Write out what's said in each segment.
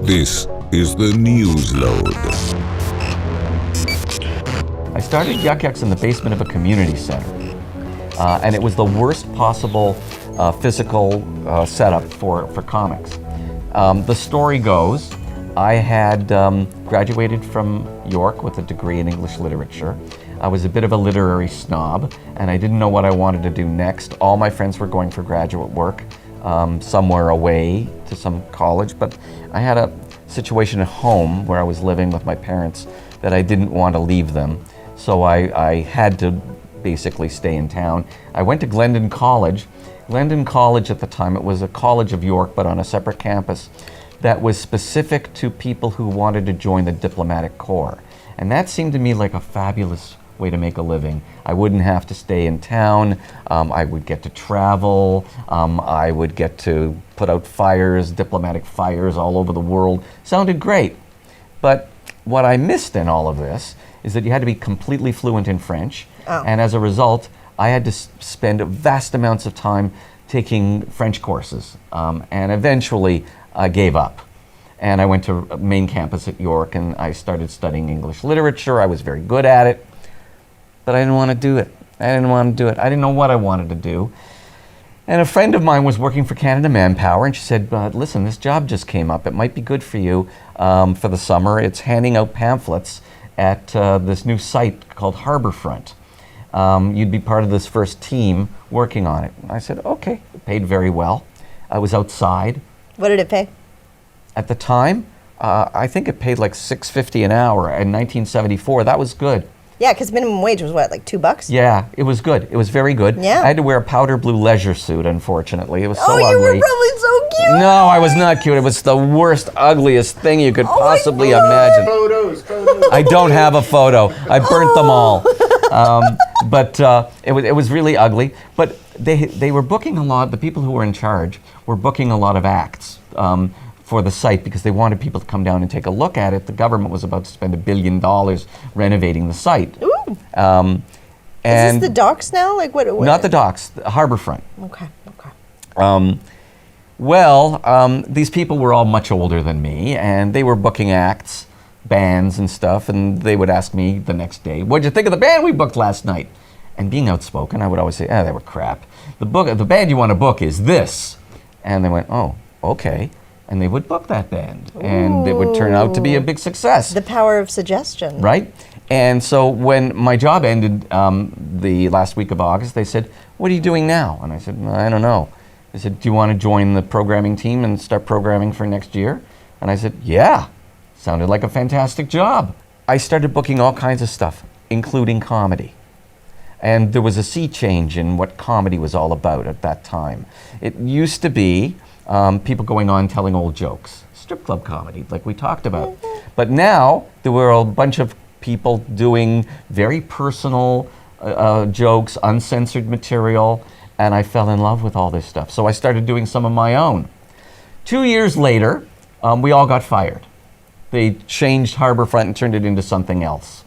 This is the Newsload. I started Yuk Yuk's in the basement of a community center. And it was the worst possible physical setup for comics. The story goes, I had graduated from York with a degree in English literature. I was a bit of a literary snob, and I didn't know what I wanted to do next. All my friends were going for graduate work somewhere away to some college, but I had a situation at home where I was living with my parents that I didn't want to leave them. So I had to basically stay in town. I went to Glendon College. Glendon College at the time, it was a college of York, but on a separate campus that was specific to people who wanted to join the diplomatic corps. And that seemed to me like a fabulous way to make a living. I wouldn't have to stay in town. I would get to travel. I would get to put out fires, diplomatic fires all over the world. Sounded great. But what I missed in all of this is that you had to be completely fluent in French. Oh. And as a result, I had to spend vast amounts of time taking French courses. And eventually I gave up. And I went to main campus at York and I started studying English literature. I was very good at it, but I didn't want to do it. I didn't know what I wanted to do. And a friend of mine was working for Canada Manpower, and she said, listen, this job just came up. It might be good for you for the summer. It's handing out pamphlets at this new site called Harbour. You'd be part of this first team working on it. And I said, okay. It paid very well. I was outside. What did it pay? At the time, I think it paid like $6.50 an hour in 1974. That was good. Yeah, because minimum wage was what, like $2? Yeah, it was good. It was very good. Yeah. I had to wear a powder blue leisure suit, unfortunately. It was so ugly. Oh, you were probably so cute. No, I was not cute. It was the worst, ugliest thing you could possibly imagine. Photos. I don't have a photo. I burnt them all. But it was really ugly. But they were booking a lot. The people who were in charge were booking a lot of acts for the site because they wanted people to come down and take a look at it. The government was about to spend $1 billion renovating the site. Ooh. And is this the docks now? Like what? Not the docks, the harbourfront. Okay. These people were all much older than me, and they were booking acts, bands and stuff, and they would ask me the next day, what'd you think of the band we booked last night? And being outspoken, I would always say, they were crap. The band you want to book is this. And they went, oh, okay. And they would book that band. Ooh. And it would turn out to be a big success. The power of suggestion. Right? And so when my job ended the last week of August, they said, what are you doing now? And I said, I don't know. They said, do you want to join the programming team and start programming for next year? And I said, yeah. Sounded like a fantastic job. I started booking all kinds of stuff, including comedy. And there was a sea change in what comedy was all about at that time. It used to be people going on telling old jokes, strip club comedy, like we talked about. But now there were a bunch of people doing very personal jokes, uncensored material, and I fell in love with all this stuff. So I started doing some of my own. 2 years later, we all got fired. They changed Harbourfront and turned it into something else.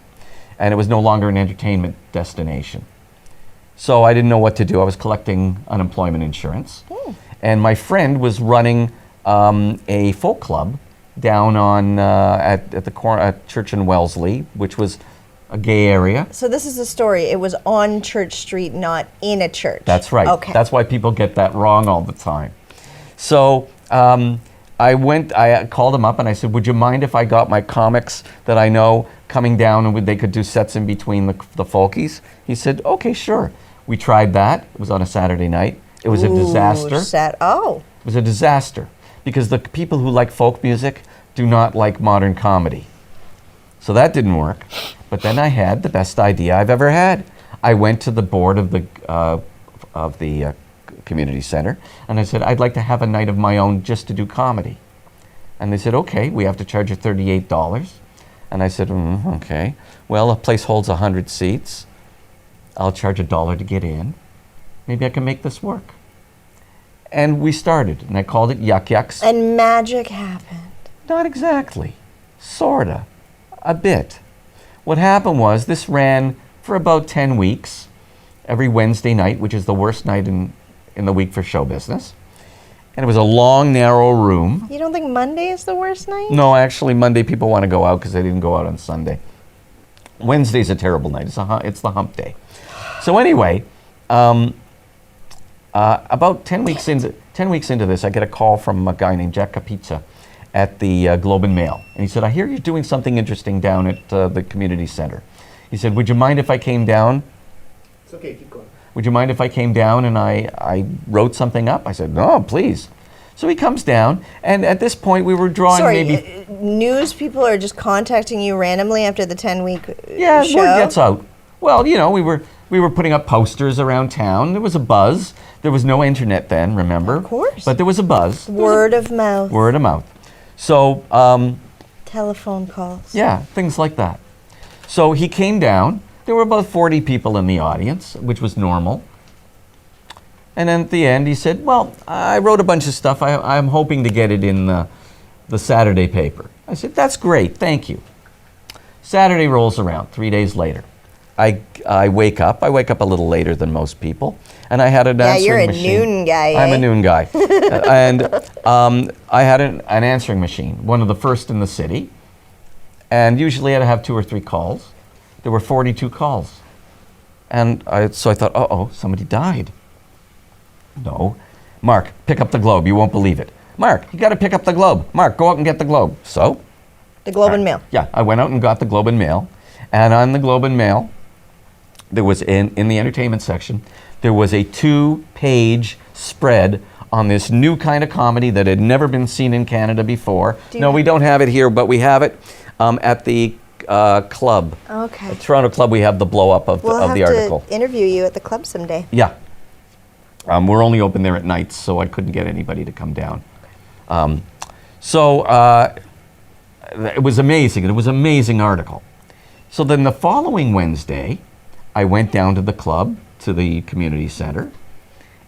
And it was no longer an entertainment destination. So I didn't know what to do. I was collecting unemployment insurance. And my friend was running a folk club down on at the corner at Church and Wellesley, which was a gay area. So this is the story. It was on Church Street, not in a church. That's right. Okay. That's why people get that wrong all the time. So I called him up and I said, would you mind if I got my comics that I know coming down and they could do sets in between the folkies? He said, okay, sure. We tried that. It was on a Saturday night. It was a disaster. It was a disaster because the people who like folk music do not like modern comedy. So that didn't work. But then I had the best idea I've ever had. I went to the board of the community center and I said, I'd like to have a night of my own just to do comedy. And they said, okay, we have to charge you $38. And I said, okay. Well, a place holds 100 seats. I'll charge $1 to get in. Maybe I can make this work. And we started, and I called it Yuk Yuk's. And magic happened. Not exactly. Sorta. A bit. What happened was this ran for about 10 weeks, every Wednesday night, which is the worst night in the week for show business. And it was a long, narrow room. You don't think Monday is the worst night? No, actually, Monday people want to go out because they didn't go out on Sunday. Wednesday's a terrible night. It's the hump day. So anyway, about 10 weeks into this, I get a call from a guy named Jack Capizza at the Globe and Mail. And he said, I hear you're doing something interesting down at the community center. He said, would you mind if I came down? It's okay, keep going. Would you mind if I came down and I wrote something up? I said, no, please. So he comes down, and at this point we were drawing maybe... news people are just contacting you randomly after the 10-week Yeah, show? word gets out. Well, you know, we were putting up posters around town. There was a buzz. There was no internet then, remember? Of course. But there was a buzz. Word of mouth. Word of mouth. So, Telephone calls. yeah, things like that. So he came down. There were about 40 people in the audience, which was normal. And then at the end, he said, well, I wrote a bunch of stuff. I'm hoping to get it in the Saturday paper. I said, that's great. Thank you. Saturday rolls around, 3 days later. I wake up. I wake up a little later than most people. And I had an answering machine. Yeah, you're a noon guy, I'm eh? a noon guy. And I had an answering machine, one of the first in the city. And usually I'd have 2 or 3 calls. There were 42 calls. And so I thought, uh-oh, somebody died. No. Mark, pick up the Globe. You won't believe it. Mark, you got to pick up the Globe. Mark, go out and get the Globe. So? The Globe and Mail. Yeah, I went out and got the Globe and Mail. And on the Globe and Mail, there was in the entertainment section, there was a 2-page spread on this new kind of comedy that had never been seen in Canada before. No, we don't have it here, but we have it at the club. Okay. At Toronto Club, we have the blow-up of the article. We'll have to interview you at the club someday. Yeah. We're only open there at nights, so I couldn't get anybody to come down. It was amazing. It was an amazing article. So then the following Wednesday, I went down to the club, to the community center,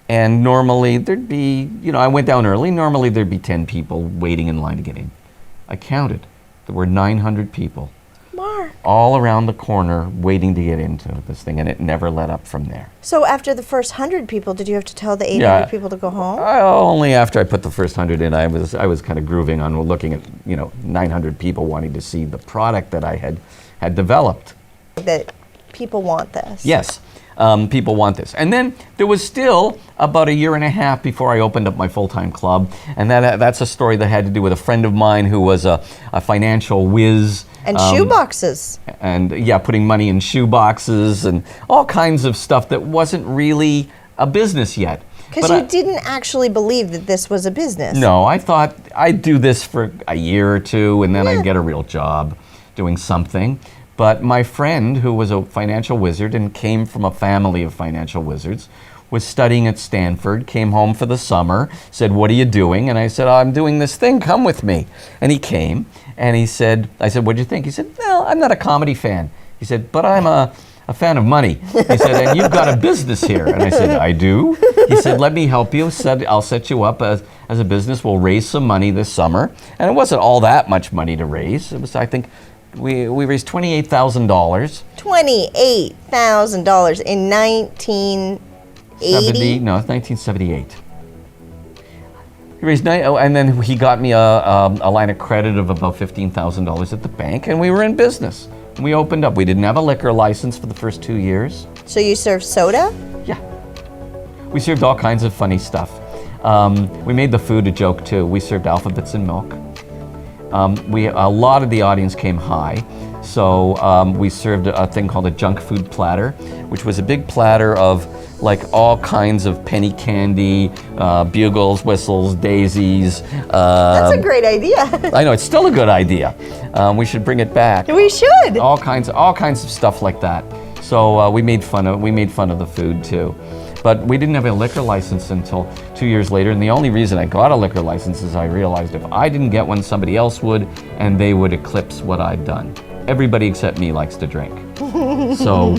and normally there'd be, I went down early. Normally there'd be 10 people waiting in line to get in. I counted. There were 900 people. Mark. All around the corner waiting to get into this thing, and it never let up from there. So after the first 100 people, did you have to tell the 800 people to go home? Only after I put the first 100 in, I was kind of grooving on looking at 900 people wanting to see the product that I had developed. That people want this. Yes, people want this. And then there was still about 1.5 years before I opened up my full-time club, and that's a story that had to do with a friend of mine who was a financial whiz. And shoe boxes. And yeah, putting money in shoe boxes and all kinds of stuff that wasn't really a business yet. Because you didn't actually believe that this was a business. No, I thought I'd do this for a year or two and then I'd get a real job doing something. But my friend, who was a financial wizard and came from a family of financial wizards, was studying at Stanford, came home for the summer, said, what are you doing? And I said, I'm doing this thing, come with me. And he came, and I said, what'd you think? He said, well, I'm not a comedy fan. He said, but I'm a fan of money. He said, and you've got a business here. And I said, I do? He said, let me help you. I'll set you up as a business. We'll raise some money this summer. And it wasn't all that much money to raise. It was, I think, we raised $28,000. $28,000 in 1980? No, it's 1978. He raised and then he got me a line of credit of about $15,000 at the bank, and we were in business. We opened up. We didn't have a liquor license for the first 2 years. So you served soda? Yeah. We served all kinds of funny stuff. We made the food a joke too. We served alphabets and milk. A lot of the audience came high, so we served a thing called a junk food platter, which was a big platter of like all kinds of penny candy, bugles, whistles, daisies. That's a great idea. I know, it's still a good idea. We should bring it back. We should. All kinds of stuff like that. So we made fun of the food too. But we didn't have a liquor license until 2 years later, and the only reason I got a liquor license is I realized if I didn't get one, somebody else would, and they would eclipse what I'd done. Everybody except me likes to drink. So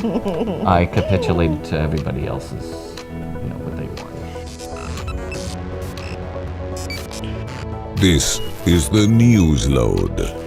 I capitulated to everybody else's, what they wanted. This is the Newsload.